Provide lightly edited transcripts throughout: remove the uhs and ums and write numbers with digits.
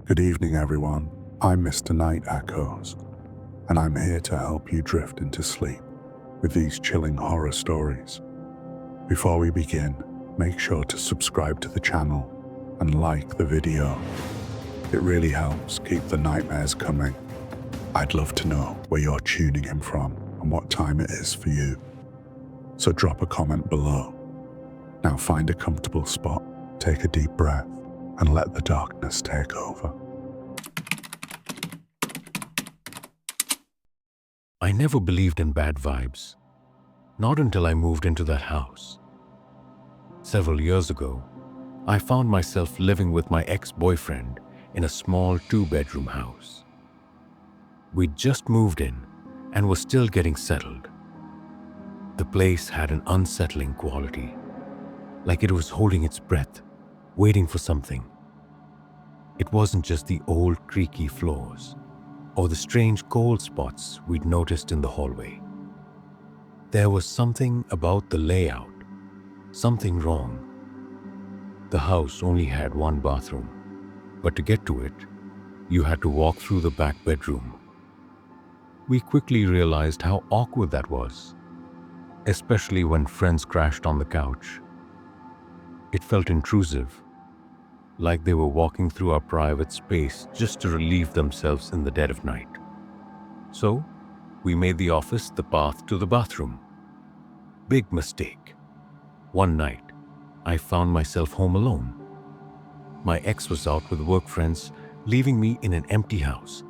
Good evening, everyone. I'm Mr.NightEchoes, and I'm here to help you drift into sleep with these chilling horror stories. Before we begin, make sure to subscribe to the channel and like the video. It really helps keep the nightmares coming. I'd love to know where you're tuning in from and what time it is for you. So drop a comment below. Now find a comfortable spot, take a deep breath, and let the darkness take over. I never believed in bad vibes, not until I moved into that house. Several years ago, I found myself living with my ex-boyfriend in a small 2-bedroom house. We'd just moved in and were still getting settled. The place had an unsettling quality, like it was holding its breath, waiting for something. It wasn't just the old creaky floors or the strange cold spots we'd noticed in the hallway. There was something about the layout, something wrong. The house only had one bathroom, but to get to it, you had to walk through the back bedroom. We quickly realized how awkward that was, especially when friends crashed on the couch. It felt intrusive, like they were walking through our private space just to relieve themselves in the dead of night. So, we made the office the path to the bathroom. Big mistake. One night, I found myself home alone. My ex was out with work friends, leaving me in an empty house,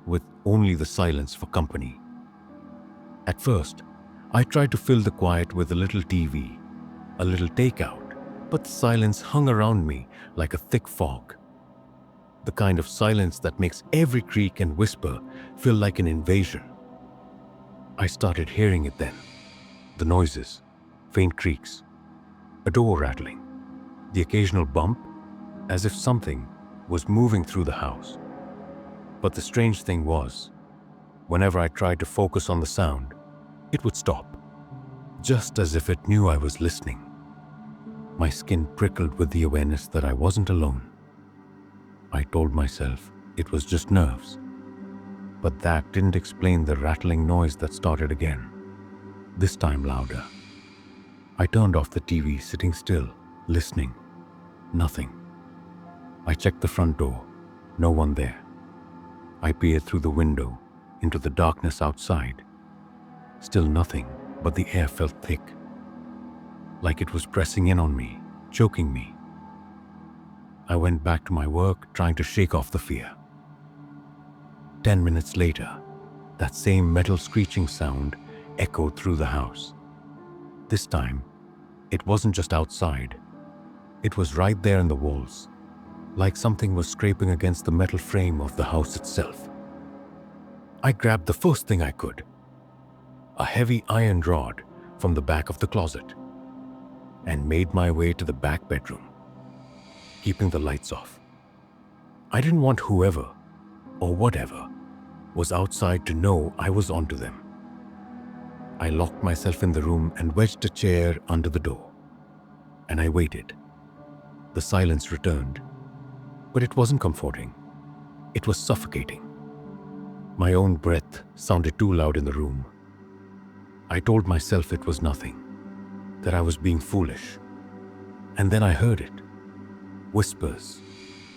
with only the silence for company. At first, I tried to fill the quiet with a little TV, a little takeout, but the silence hung around me like a thick fog. The kind of silence that makes every creak and whisper feel like an invasion. I started hearing it then. The noises, faint creaks, a door rattling, the occasional bump, as if something was moving through the house. But the strange thing was, whenever I tried to focus on the sound, it would stop, just as if it knew I was listening. My skin prickled with the awareness that I wasn't alone. I told myself it was just nerves, but that didn't explain the rattling noise that started again, this time louder. I turned off the TV, sitting still, listening. Nothing. I checked the front door. No one there. I peered through the window into the darkness outside. Still nothing, but the air felt thick, like it was pressing in on me, choking me. I went back to my work, trying to shake off the fear. 10 minutes later, that same metal screeching sound echoed through the house. This time, it wasn't just outside. It was right there in the walls, like something was scraping against the metal frame of the house itself. I grabbed the first thing I could, a heavy iron rod from the back of the closet, and made my way to the back bedroom, keeping the lights off. I didn't want whoever or whatever was outside to know I was onto them. I locked myself in the room and wedged a chair under the door, and I waited. The silence returned, but it wasn't comforting. It was suffocating. My own breath sounded too loud in the room. I told myself it was nothing, that I was being foolish. And then I heard it. Whispers,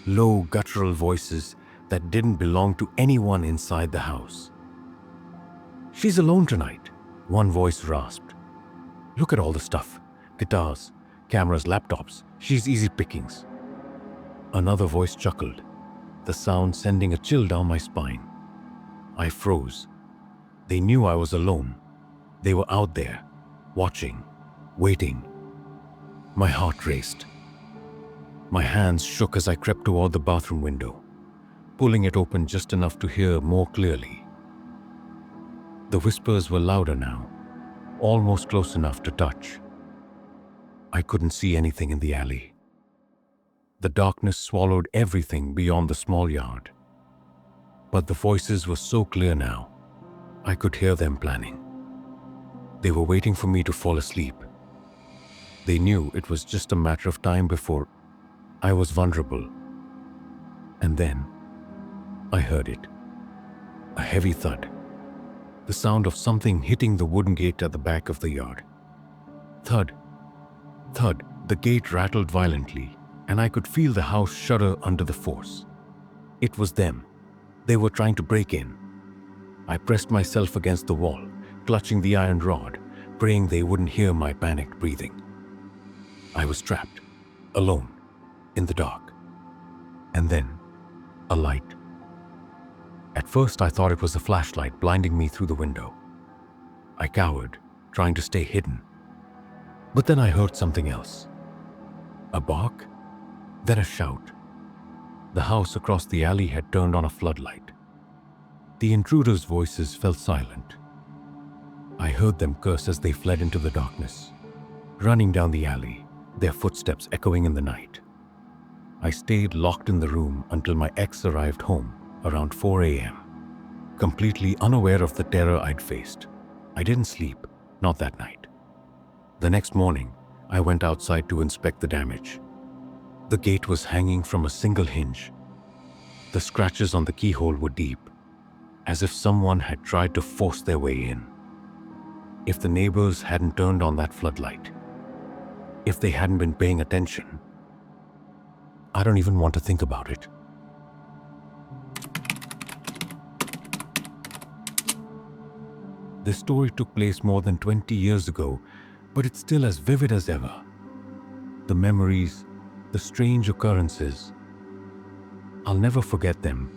low guttural voices that didn't belong to anyone inside the house. "She's alone tonight," one voice rasped. "Look at all the stuff. Guitars, cameras, laptops. She's easy pickings." Another voice chuckled, the sound sending a chill down my spine. I froze. They knew I was alone. They were out there, watching, waiting. My heart raced. My hands shook as I crept toward the bathroom window, pulling it open just enough to hear more clearly. The whispers were louder now, almost close enough to touch. I couldn't see anything in the alley. The darkness swallowed everything beyond the small yard. But the voices were so clear now, I could hear them planning. They were waiting for me to fall asleep. They knew it was just a matter of time before I was vulnerable. And then I heard it. A heavy thud. The sound of something hitting the wooden gate at the back of the yard. Thud. Thud. The gate rattled violently, and I could feel the house shudder under the force. It was them. They were trying to break in. I pressed myself against the wall, clutching the iron rod, praying they wouldn't hear my panicked breathing. I was trapped, alone, in the dark. And then, a light. At first, I thought it was a flashlight blinding me through the window. I cowered, trying to stay hidden. But then I heard something else. A bark, then a shout. The house across the alley had turned on a floodlight. The intruders' voices fell silent. I heard them curse as they fled into the darkness, running down the alley, their footsteps echoing in the night. I stayed locked in the room until my ex arrived home around 4 a.m., completely unaware of the terror I'd faced. I didn't sleep, not that night. The next morning, I went outside to inspect the damage. The gate was hanging from a single hinge. The scratches on the keyhole were deep, as if someone had tried to force their way in. If the neighbors hadn't turned on that floodlight, if they hadn't been paying attention, I don't even want to think about it. This story took place more than 20 years ago, but it's still as vivid as ever. The memories, the strange occurrences, I'll never forget them.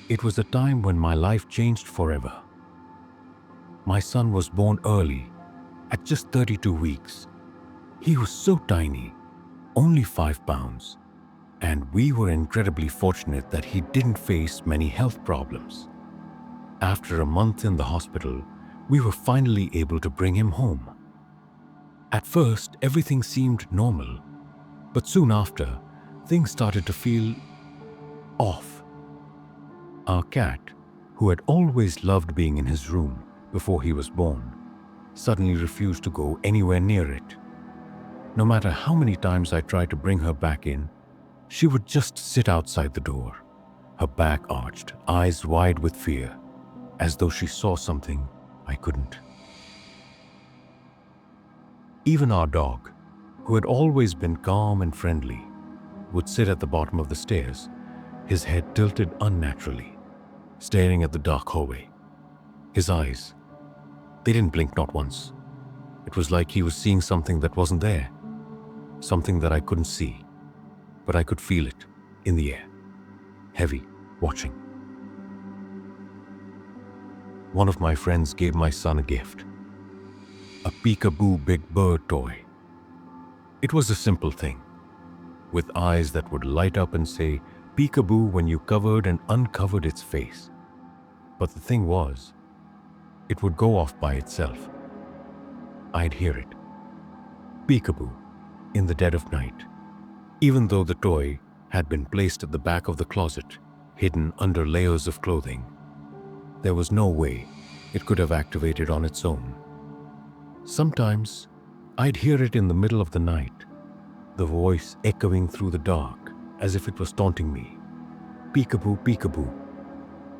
It was a time when my life changed forever. My son was born early, at just 32 weeks. He was so tiny, only 5 pounds, and we were incredibly fortunate that he didn't face many health problems. After a month in the hospital, we were finally able to bring him home. At first, everything seemed normal, but soon after, things started to feel off. Our cat, who had always loved being in his room before he was born, suddenly refused to go anywhere near it. No matter how many times I tried to bring her back in, she would just sit outside the door, her back arched, eyes wide with fear, as though she saw something I couldn't. Even our dog, who had always been calm and friendly, would sit at the bottom of the stairs, his head tilted unnaturally, staring at the dark hallway. His eyes, they didn't blink not once. It was like he was seeing something that wasn't there, something that I couldn't see, but I could feel it in the air, heavy, watching. One of my friends gave my son a gift, a peekaboo big bird toy. It was a simple thing, with eyes that would light up and say peekaboo when you covered and uncovered its face. But the thing was, it would go off by itself. I'd hear it, peekaboo, in the dead of night, even though the toy had been placed at the back of the closet, hidden under layers of clothing. There was no way it could have activated on its own. Sometimes, I'd hear it in the middle of the night, the voice echoing through the dark as if it was taunting me. Peekaboo, peekaboo,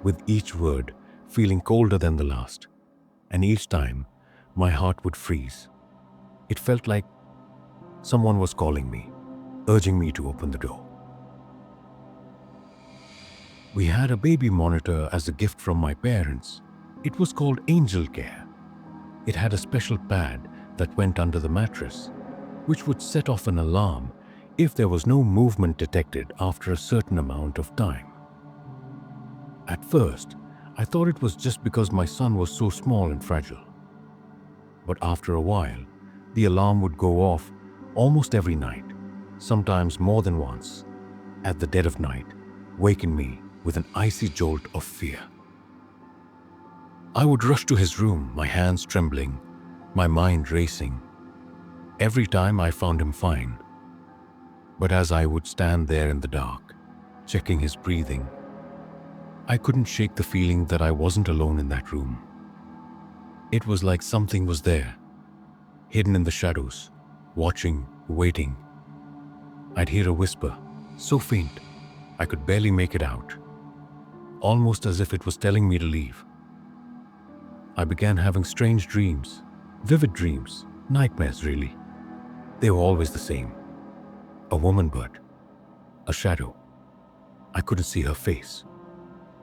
with each word feeling colder than the last, and each time my heart would freeze. It felt like someone was calling me, urging me to open the door. We had a baby monitor as a gift from my parents. It was called Angel Care. It had a special pad that went under the mattress, which would set off an alarm if there was no movement detected after a certain amount of time. At first, I thought it was just because my son was so small and fragile. But after a while, the alarm would go off almost every night, sometimes more than once, at the dead of night, waking me with an icy jolt of fear. I would rush to his room, my hands trembling, my mind racing. Every time I found him fine. But as I would stand there in the dark, checking his breathing, I couldn't shake the feeling that I wasn't alone in that room. It was like something was there, hidden in the shadows, watching, waiting. I'd hear a whisper, so faint, I could barely make it out. almost as if it was telling me to leave. I began having strange dreams, vivid dreams, nightmares really. They were always the same. A woman bird, a shadow. I couldn't see her face,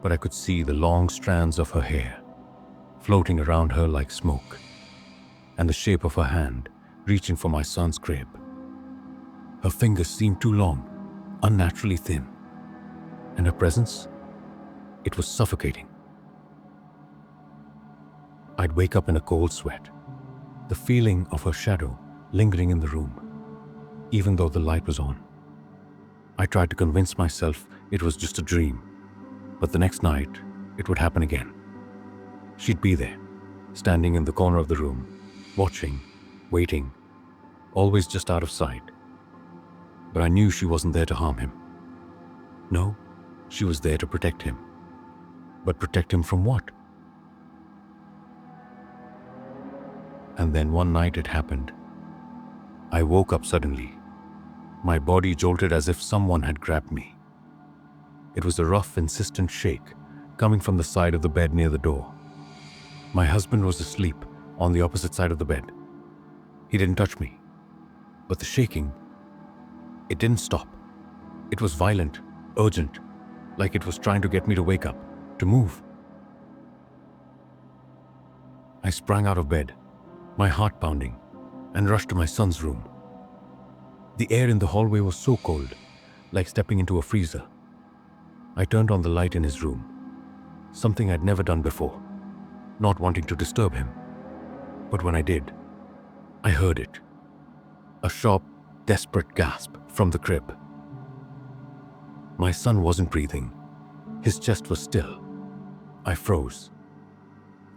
but I could see the long strands of her hair floating around her like smoke, and the shape of her hand reaching for my son's crib. Her fingers seemed too long, unnaturally thin, and her presence, it was suffocating. I'd wake up in a cold sweat, the feeling of her shadow lingering in the room, even though the light was on. I tried to convince myself it was just a dream, but the next night, it would happen again. She'd be there, standing in the corner of the room, watching, waiting, always just out of sight. But I knew she wasn't there to harm him. No, she was there to protect him. But protect him from what? And then one night it happened. I woke up suddenly. My body jolted as if someone had grabbed me. It was a rough, insistent shake coming from the side of the bed near the door. My husband was asleep on the opposite side of the bed. He didn't touch me. But the shaking, it didn't stop. It was violent, urgent, like it was trying to get me to wake up, to move. I sprang out of bed, my heart pounding, and rushed to my son's room. The air in the hallway was so cold, like stepping into a freezer. I turned on the light in his room, something I'd never done before, not wanting to disturb him. But when I did, I heard it. A sharp, desperate gasp from the crib. My son wasn't breathing. His chest was still. I froze.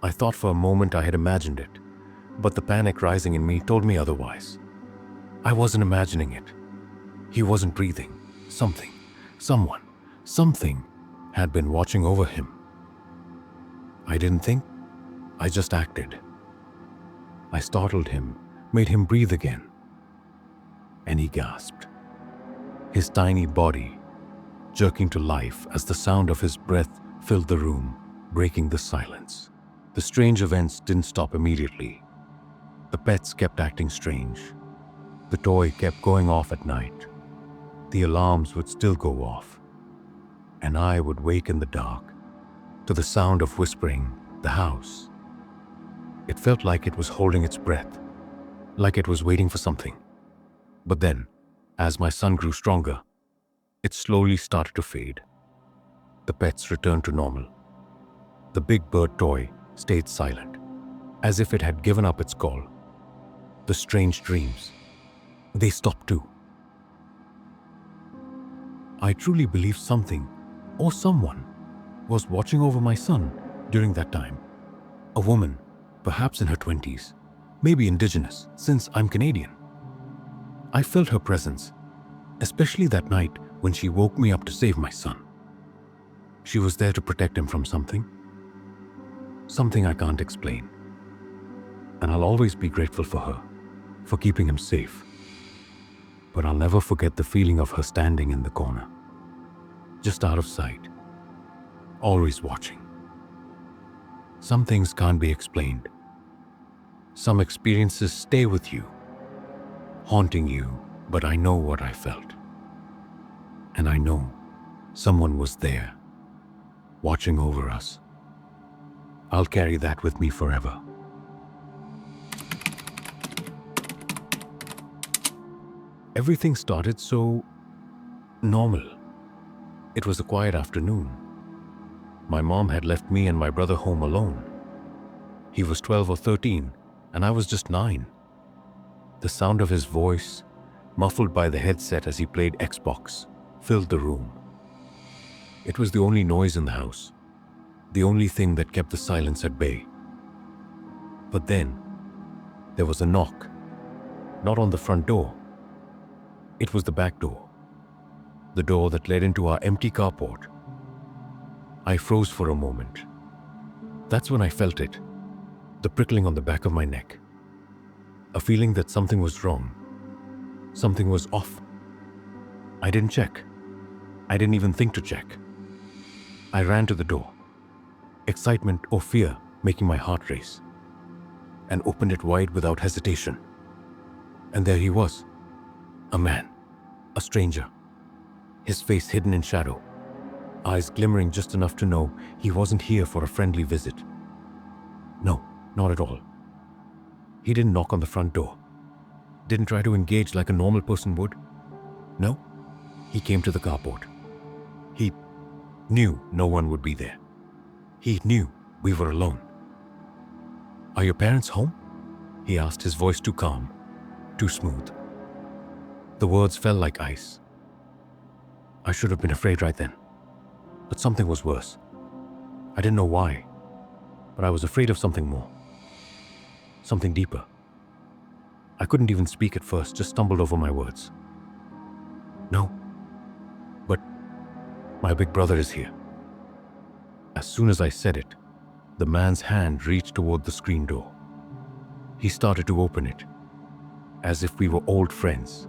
I thought for a moment I had imagined it, but the panic rising in me told me otherwise. I wasn't imagining it. He wasn't breathing. Someone, something had been watching over him. I didn't think, I just acted. I startled him, made him breathe again. And he gasped. His tiny body jerking to life as the sound of his breath filled the room, breaking the silence. The strange events didn't stop immediately. The pets kept acting strange. The toy kept going off at night. The alarms would still go off. And I would wake in the dark to the sound of whispering, the house. It felt like it was holding its breath, like it was waiting for something. But then, as my son grew stronger, it slowly started to fade. The pets returned to normal. The big bird toy stayed silent, as if it had given up its call. The strange dreams, they stopped too. I truly believe something, or someone, was watching over my son during that time. A woman, perhaps in her 20s, maybe indigenous, since I'm Canadian. I felt her presence, especially that night when she woke me up to save my son. She was there to protect him from something I can't explain. And I'll always be grateful for her, for keeping him safe. But I'll never forget the feeling of her standing in the corner, just out of sight, always watching. Some things can't be explained. Some experiences stay with you, haunting you, but I know what I felt. And I know someone was there, watching over us. I'll carry that with me forever. Everything started so normal. It was a quiet afternoon. My mom had left me and my brother home alone. He was 12 or 13, and I was just 9. The sound of his voice, muffled by the headset as he played Xbox, filled the room. It was the only noise in the house, the only thing that kept the silence at bay. But then, there was a knock, not on the front door. It was the back door, the door that led into our empty carport. I froze for a moment. That's when I felt it, the prickling on the back of my neck. A feeling that something was wrong, something was off. I didn't check. I didn't even think to check. I ran to the door, excitement or fear making my heart race, and opened it wide without hesitation. And there he was, a man, a stranger, his face hidden in shadow, eyes glimmering just enough to know he wasn't here for a friendly visit. No, not at all. He didn't knock on the front door, didn't try to engage like a normal person would. No, he came to the carport. He knew no one would be there. He knew we were alone. "Are your parents home?" he asked, his voice too calm, too smooth. The words fell like ice. I should have been afraid right then. But something was worse. I didn't know why, but I was afraid of something more. Something deeper. I couldn't even speak at first, just stumbled over my words. "No, but my big brother is here." As soon as I said it, the man's hand reached toward the screen door. He started to open it, as if we were old friends,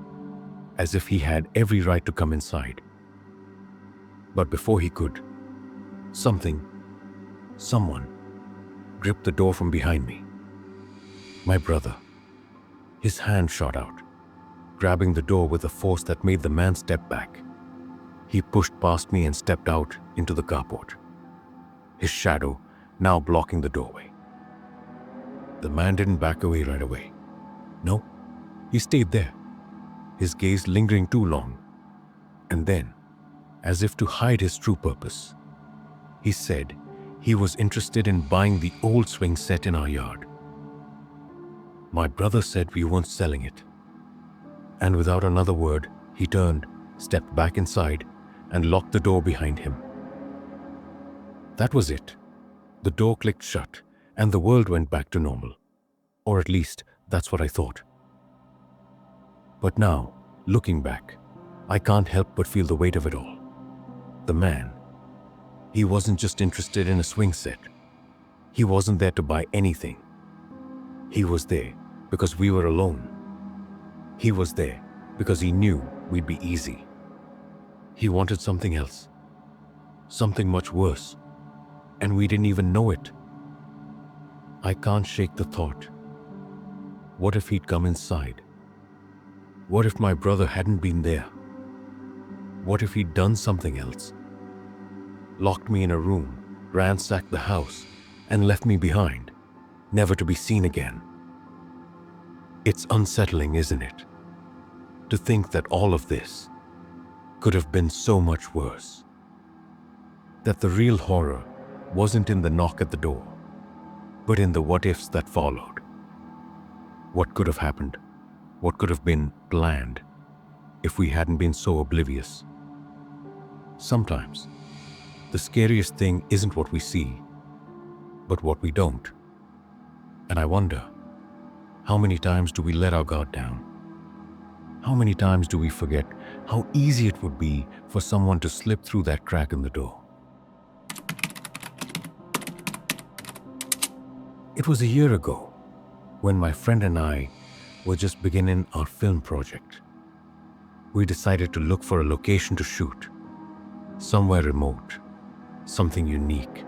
as if he had every right to come inside. But before he could, someone gripped the door from behind me. My brother. His hand shot out, grabbing the door with a force that made the man step back. He pushed past me and stepped out into the carport, his shadow now blocking the doorway. The man didn't back away right away. No, he stayed there, his gaze lingering too long. And then, as if to hide his true purpose, he said he was interested in buying the old swing set in our yard. My brother said we weren't selling it. And without another word, he turned, stepped back inside, and locked the door behind him. That was it. The door clicked shut, and the world went back to normal. Or at least, that's what I thought. But now, looking back, I can't help but feel the weight of it all. The man, he wasn't just interested in a swing set. He wasn't there to buy anything. He was there because we were alone. He was there because he knew we'd be easy. He wanted something else, something much worse, and we didn't even know it. I can't shake the thought. What if he'd come inside? What if my brother hadn't been there? What if he'd done something else? Locked me in a room, ransacked the house, and left me behind, never to be seen again. It's unsettling, isn't it? To think that all of this could have been so much worse. That the real horror wasn't in the knock at the door, but in the what-ifs that followed. What could have happened? What could have been planned if we hadn't been so oblivious? Sometimes, the scariest thing isn't what we see, but what we don't. And I wonder, how many times do we let our guard down? How many times do we forget how easy it would be for someone to slip through that crack in the door? It was a year ago when my friend and I were just beginning our film project. We decided to look for a location to shoot, somewhere remote, something unique.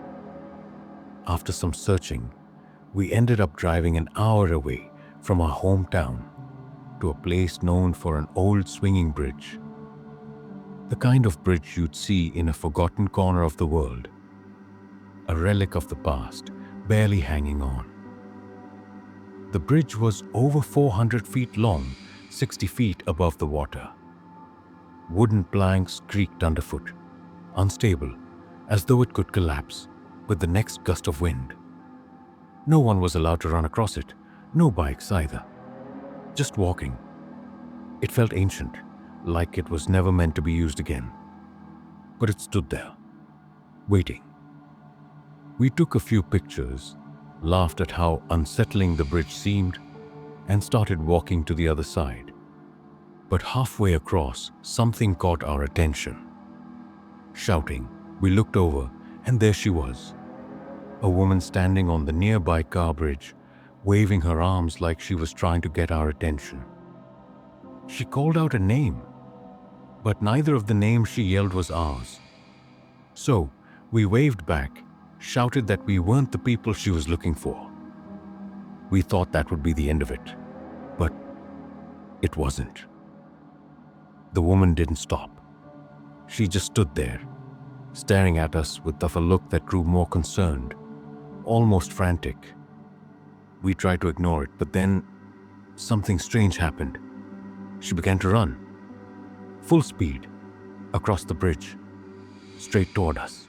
After some searching, we ended up driving an hour away from our hometown to a place known for an old swinging bridge. The kind of bridge you'd see in a forgotten corner of the world, a relic of the past, barely hanging on. The bridge was over 400 feet long, 60 feet above the water. Wooden planks creaked underfoot, unstable, as though it could collapse with the next gust of wind. No one was allowed to run across it, no bikes either. Just walking. It felt ancient, like it was never meant to be used again. But it stood there, waiting. We took a few pictures, laughed at how unsettling the bridge seemed, and started walking to the other side. But halfway across, something caught our attention. Shouting, we looked over, and there she was. A woman standing on the nearby car bridge, waving her arms like she was trying to get our attention. She called out a name, but neither of the names she yelled was ours. So, We waved back, shouted that we weren't the people she was looking for. We thought that would be the end of it, but it wasn't. The woman didn't stop. She just stood there, staring at us with a look that grew more concerned, almost frantic. We tried to ignore it, but then something strange happened. She began to run, full speed, across the bridge, straight toward us.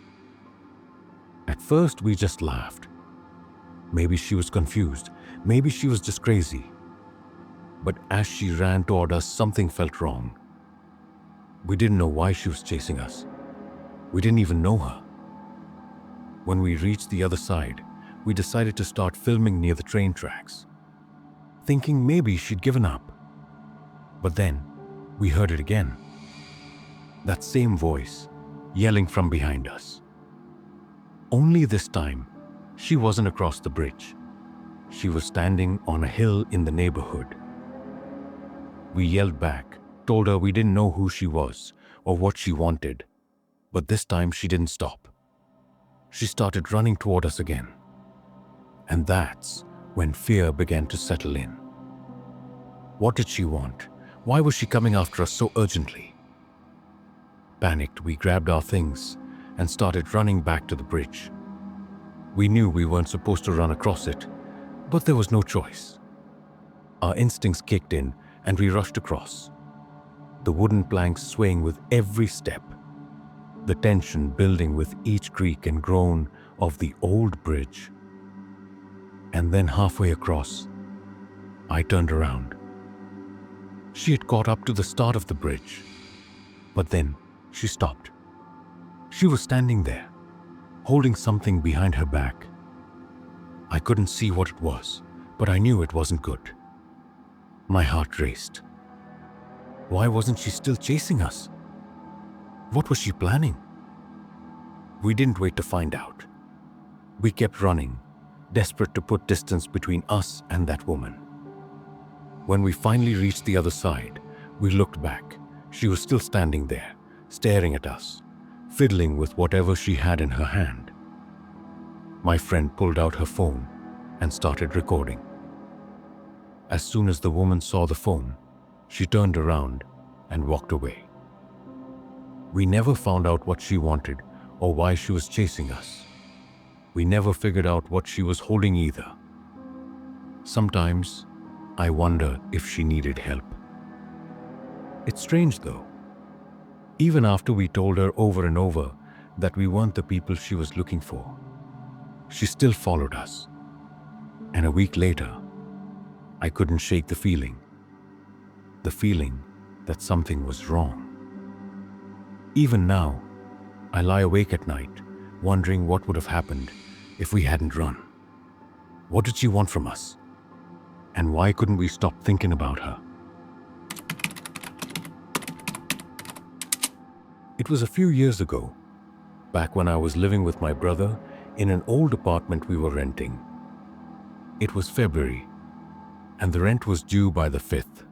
At first, we just laughed. Maybe she was confused. Maybe she was just crazy. But as she ran toward us, something felt wrong. We didn't know why she was chasing us. We didn't even know her. When we reached the other side, we decided to start filming near the train tracks, thinking maybe she'd given up. But then, we heard it again. That same voice, yelling from behind us. Only this time, she wasn't across the bridge. She was standing on a hill in the neighborhood. We yelled back, told her we didn't know who she was or what she wanted, but this time she didn't stop. She started running toward us again. And that's when fear began to settle in. What did she want? Why was she coming after us so urgently? Panicked, we grabbed our things and started running back to the bridge. We knew we weren't supposed to run across it, but there was no choice. Our instincts kicked in and we rushed across, the wooden planks swaying with every step, the tension building with each creak and groan of the old bridge. And then halfway across, I turned around. She had caught up to the start of the bridge, but then she stopped. She was standing there, holding something behind her back. I couldn't see what it was, but I knew it wasn't good. My heart raced. Why wasn't she still chasing us? What was she planning? We didn't wait to find out. We kept running, desperate to put distance between us and that woman. When we finally reached the other side, we looked back. She was still standing there, staring at us, fiddling with whatever she had in her hand. My friend pulled out her phone and started recording. As soon as the woman saw the phone, she turned around and walked away. We never found out what she wanted or why she was chasing us. We never figured out what she was holding either. Sometimes, I wonder if she needed help. It's strange though. Even after we told her over and over that we weren't the people she was looking for, she still followed us. And a week later, I couldn't shake the feeling that something was wrong. Even now, I lie awake at night, wondering what would have happened if we hadn't run. What did she want from us? And why couldn't we stop thinking about her? It was a few years ago, back when I was living with my brother in an old apartment we were renting. It was February, and the rent was due by the 5th.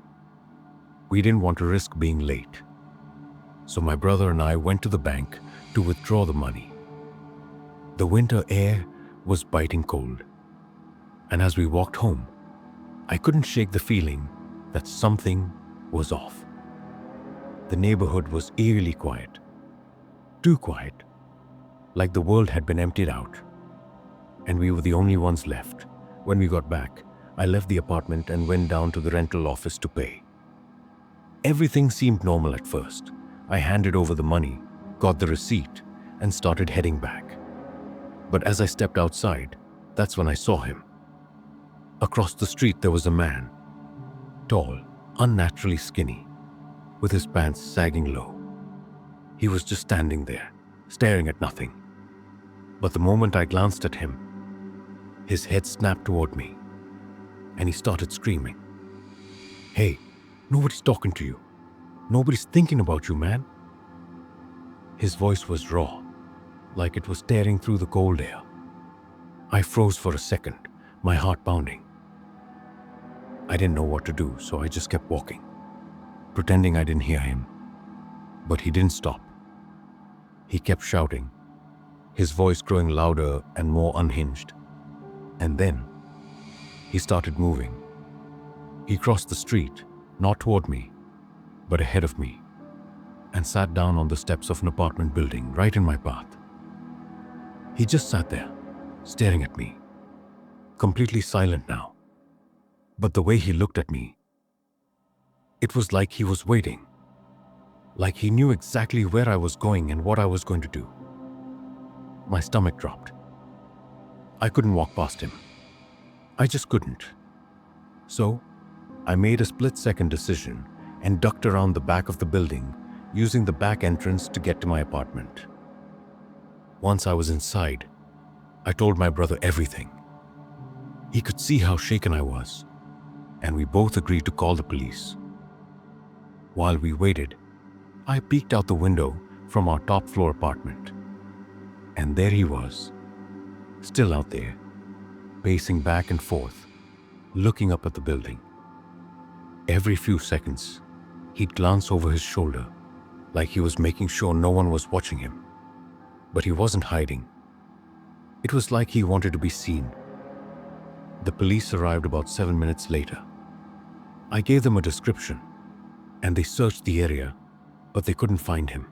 We didn't want to risk being late, so my brother and I went to the bank to withdraw the money. The winter air was biting cold, and as we walked home, I couldn't shake the feeling that something was off. The neighborhood was eerily quiet, too quiet, like the world had been emptied out, and we were the only ones left. When we got back, I left the apartment and went down to the rental office to pay. Everything seemed normal at first. I handed over the money, got the receipt, and started heading back. But as I stepped outside, that's when I saw him. Across the street there was a man, tall, unnaturally skinny, with his pants sagging low. He was just standing there, staring at nothing. But the moment I glanced at him, his head snapped toward me, and he started screaming. "Hey, nobody's talking to you. Nobody's thinking about you, man." His voice was raw, like it was tearing through the cold air. I froze for a second, my heart pounding. I didn't know what to do, so I just kept walking, pretending I didn't hear him. But he didn't stop. He kept shouting, his voice growing louder and more unhinged. And then he started moving. He crossed the street, not toward me, but ahead of me, and sat down on the steps of an apartment building right in my path. He just sat there, staring at me, completely silent now. But the way he looked at me, it was like he was waiting, like he knew exactly where I was going and what I was going to do. My stomach dropped. I couldn't walk past him. I just couldn't. So, I made a split-second decision and ducked around the back of the building, using the back entrance to get to my apartment. Once I was inside, I told my brother everything. He could see how shaken I was, and we both agreed to call the police. While we waited, I peeked out the window from our top-floor apartment, and there he was, still out there, pacing back and forth, looking up at the building. Every few seconds, he'd glance over his shoulder, like he was making sure no one was watching him. But he wasn't hiding. It was like he wanted to be seen. The police arrived about 7 minutes later. I gave them a description, and they searched the area, but they couldn't find him.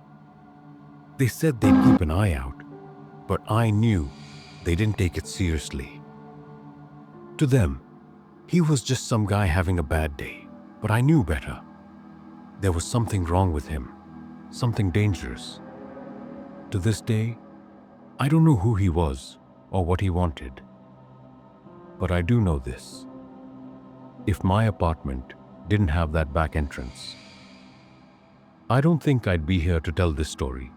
They said they'd keep an eye out, but I knew they didn't take it seriously. To them, he was just some guy having a bad day, but I knew better. There was something wrong with him, something dangerous. To this day, I don't know who he was or what he wanted. But I do know this. If my apartment didn't have that back entrance, I don't think I'd be here to tell this story.